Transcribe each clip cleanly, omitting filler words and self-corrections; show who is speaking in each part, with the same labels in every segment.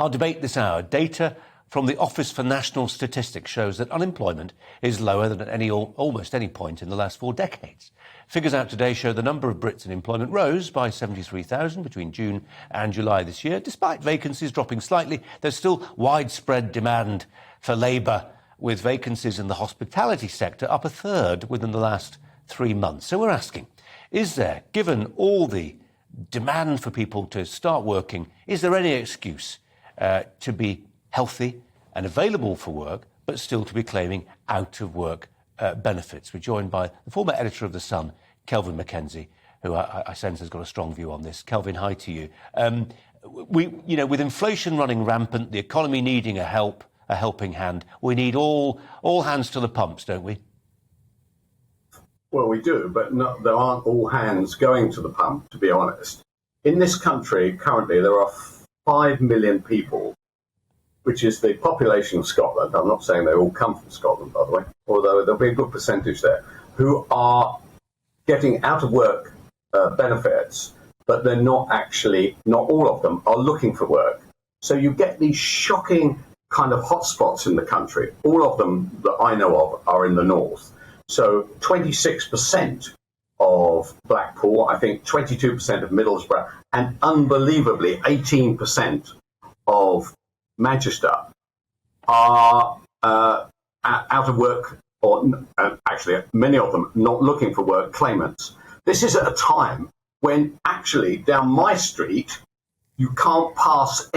Speaker 1: Our debate this hour, data from the Office for National Statistics shows that unemployment is lower than at almost any point in the last 4 decades. Figures out today show the number of Brits in employment rose by 73,000 between June and July this year. Despite vacancies dropping slightly, there's still widespread demand for labour, with vacancies in the hospitality sector up a third within the last 3 months. So we're asking, is there, given all the demand for people to start working, is there any excuse to be healthy and available for work, but still to be claiming out-of-work benefits? We're joined by the former editor of The Sun, Kelvin MacKenzie, who I sense has got a strong view on this. Kelvin, hi to you. With inflation running rampant, the economy needing a helping hand, we need all hands to the pumps, don't we?
Speaker 2: Well, we do, but there aren't all hands going to the pump, to be honest. In this country, currently, there are 5 million people, which is the population of Scotland. I'm not saying they all come from Scotland, by the way, although there'll be a good percentage there, who are getting out of work benefits, but they're not all of them are looking for work. So you get these shocking kind of hotspots in the country. All of them that I know of are in the north. So 26% of Blackpool, I think 22% of Middlesbrough, and unbelievably 18% of Manchester are out of work, or actually many of them not looking for work, claimants. This is at a time when actually down my street you can't pass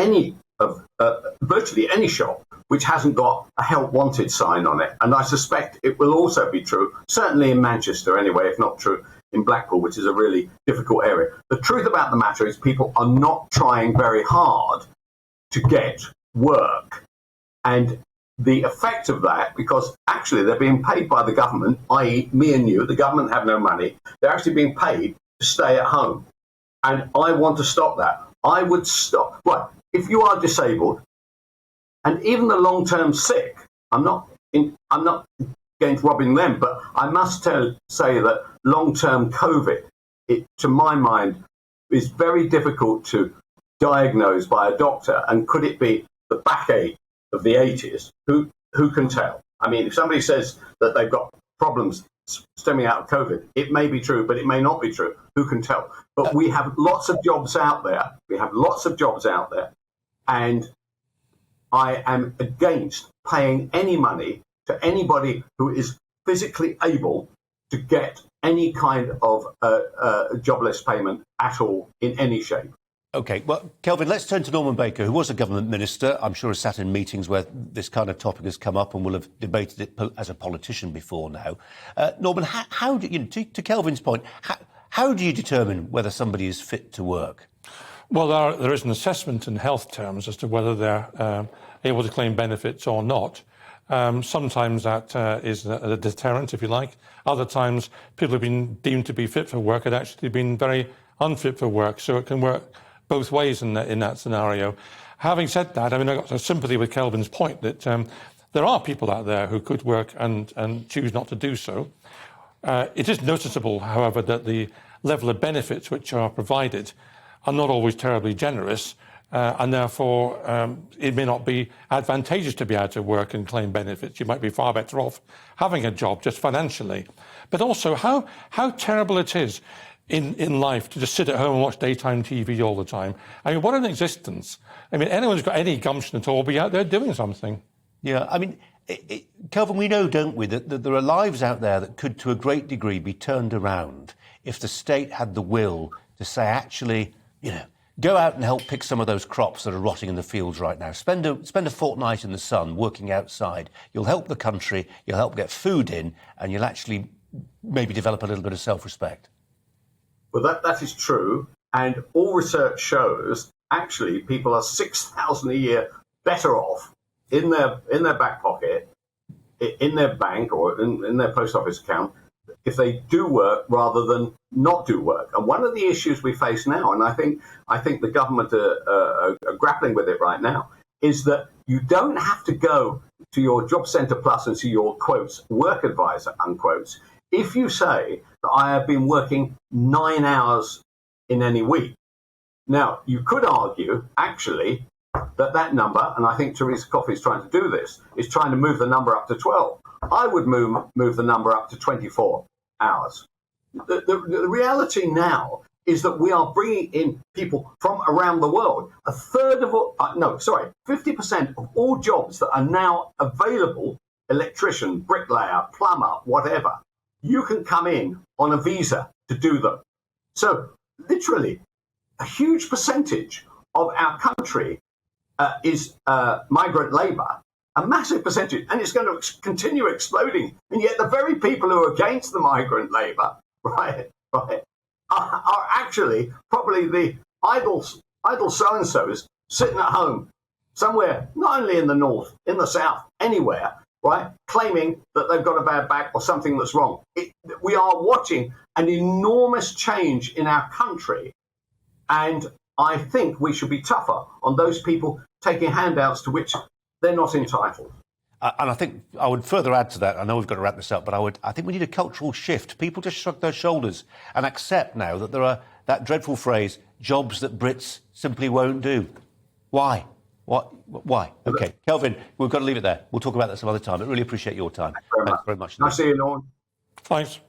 Speaker 2: virtually any shop which hasn't got a help wanted sign on it. And I suspect it will also be true, certainly in Manchester anyway, if not true in Blackpool, which is a really difficult area. The truth about the matter is people are not trying very hard to get work. And the effect of that, because actually they're being paid by the government, i.e. me and you, the government have no money, they're actually being paid to stay at home. And I want to stop that. I would stop. Right, if you are disabled, and even the long-term sick, I'm not against robbing them, but I must say that long-term COVID, to my mind, is very difficult to diagnose by a doctor. And could it be the backache of the 80s? Who can tell? I mean, if somebody says that they've got problems stemming out of COVID, it may be true, but it may not be true. Who can tell? But we have lots of jobs out there. And I am against paying any money to anybody who is physically able to get any kind of jobless payment at all in any shape.
Speaker 1: OK, well, Kelvin, let's turn to Norman Baker, who was a government minister. I'm sure has sat in meetings where this kind of topic has come up and will have debated it as a politician before now. Norman, how do you, to Kelvin's point, how do you determine whether somebody is fit to work?
Speaker 3: Well, there is an assessment in health terms as to whether they're able to claim benefits or not. Sometimes that is a deterrent, if you like. Other times, people have been deemed to be fit for work and actually been very unfit for work. So it can work both ways in that scenario. Having said that, I mean, I've got sympathy with Kelvin's point that there are people out there who could work and choose not to do so. It is noticeable, however, that the level of benefits which are provided are not always terribly generous, and therefore it may not be advantageous to be out of work and claim benefits. You might be far better off having a job just financially. But also how terrible it is in life to just sit at home and watch daytime TV all the time. I mean, what an existence. I mean, anyone who's got any gumption at all will be out there doing something.
Speaker 1: Yeah, I mean, Kelvin, we know, don't we, that there are lives out there that could, to a great degree, be turned around if the state had the will to say, actually, go out and help pick some of those crops that are rotting in the fields right now. Spend a fortnight in the sun working outside. You'll help the country, you'll help get food in, and you'll actually maybe develop a little bit of self-respect.
Speaker 2: Well, that is true. And all research shows, actually, people are $6,000 a year better off in their back pocket, in their bank or in their post office account, if they do work rather than not do work. And one of the issues we face now, and I think the government are grappling with it right now, is that you don't have to go to your Job Centre Plus and see your, quotes, work advisor, unquotes, if you say that I have been working 9 hours in any week. Now, you could argue, actually, that number, and I think Theresa Coffey is trying to do this, is trying to move the number up to 12. I would move the number up to 24 hours. The reality now is that we are bringing in people from around the world. 50% of all jobs that are now available, electrician, bricklayer, plumber, whatever, you can come in on a visa to do them. So literally, a huge percentage of our country is migrant labour, a massive percentage, and it's going to continue exploding. And yet the very people who are against the migrant labour, right, are actually probably the idle so-and-sos sitting at home somewhere, not only in the north, in the south, anywhere, right, claiming that they've got a bad back or something that's wrong. We are watching an enormous change in our country, and I think we should be tougher on those people taking handouts to which they're not entitled.
Speaker 1: And I think I would further add to that. I know we've got to wrap this up, but I think we need a cultural shift. People just shrug their shoulders and accept now that there are that dreadful phrase, jobs that Brits simply won't do. Why? What? Why? OK, Kelvin, we've got to leave it there. We'll talk about that some other time. I really appreciate your time.
Speaker 2: Thanks very much.
Speaker 1: Nice
Speaker 2: to see you, Norm.
Speaker 3: Thanks.